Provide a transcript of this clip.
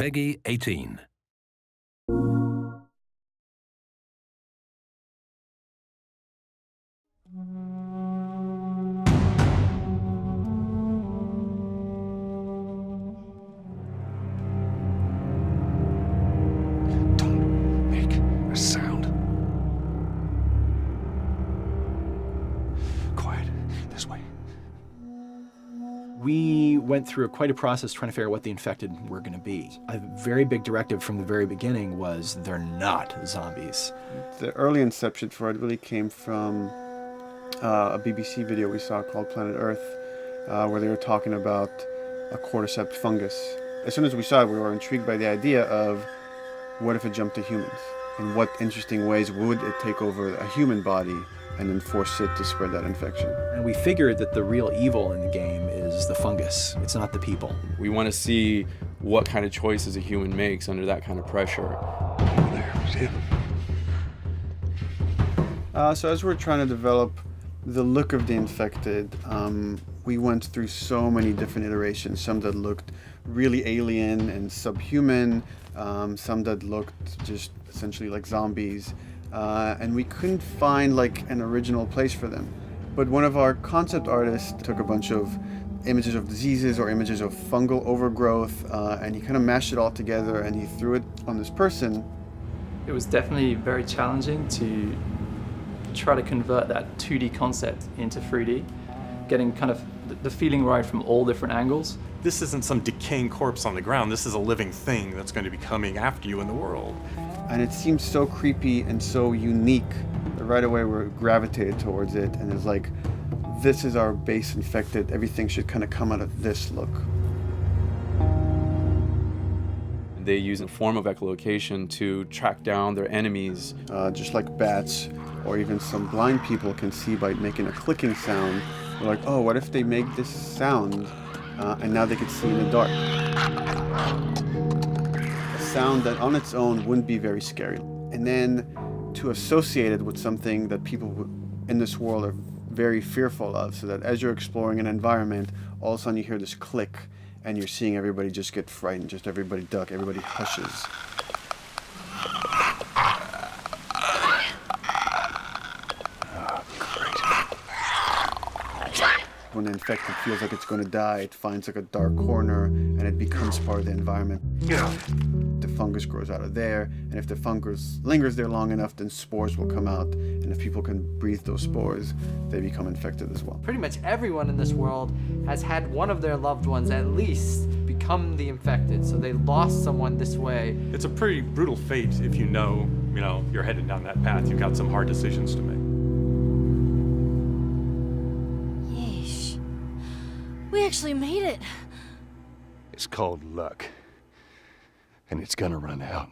Peggy 18. Don't make a sound. Quiet. This way. We went through quite a process trying to figure out what the infected were going to be. A very big directive from the very beginning was they're not zombies. The early inception for it really came from a BBC video we saw called Planet Earth, where they were talking about a cordyceps fungus. As soon as we saw it, we were intrigued by the idea of what if it jumped to humans? In what interesting ways would it take over a human body and then force it to spread that infection? And we figured that the real evil in the game is the fungus. It's not the people. We want to see what kind of choices a human makes under that kind of pressure. There's him. So as we're trying to develop the look of the infected, we went through so many different iterations. Some that looked really alien and subhuman, some that looked just essentially like zombies, and we couldn't find like an original place for them. But one of our concept artists took a bunch of images of diseases or images of fungal overgrowth, and he kind of mashed it all together and he threw it on this person. It was definitely very challenging to try to convert that 2D concept into 3D, getting kind of the feeling right from all different angles. This isn't some decaying corpse on the ground. This is a living thing that's going to be coming after you in the world. And it seemed so creepy and so unique that right away we gravitated towards it, and it's like, this is our base infected. Everything should kind of come out of this look. They use a form of echolocation to track down their enemies. Just like bats or even some blind people can see by making a clicking sound. They're like, oh, what if they make this sound and now they can see in the dark? A sound that on its own wouldn't be very scary. And then to associate it with something that people in this world are very fearful of, so that as you're exploring an environment, all of a sudden you hear this click and you're seeing everybody just get frightened, just everybody duck, everybody hushes. When the infected feels like it's going to die, it finds like a dark corner and it becomes part of the environment. The fungus grows out of there, and if the fungus lingers there long enough, then spores will come out, and if people can breathe those spores, they become infected as well. Pretty much everyone in this world has had one of their loved ones at least become the infected, so they lost someone this way. It's a pretty brutal fate if you know, you're headed down that path. You've got some hard decisions to make. Yeesh. We actually made it. It's called luck. And it's gonna run out.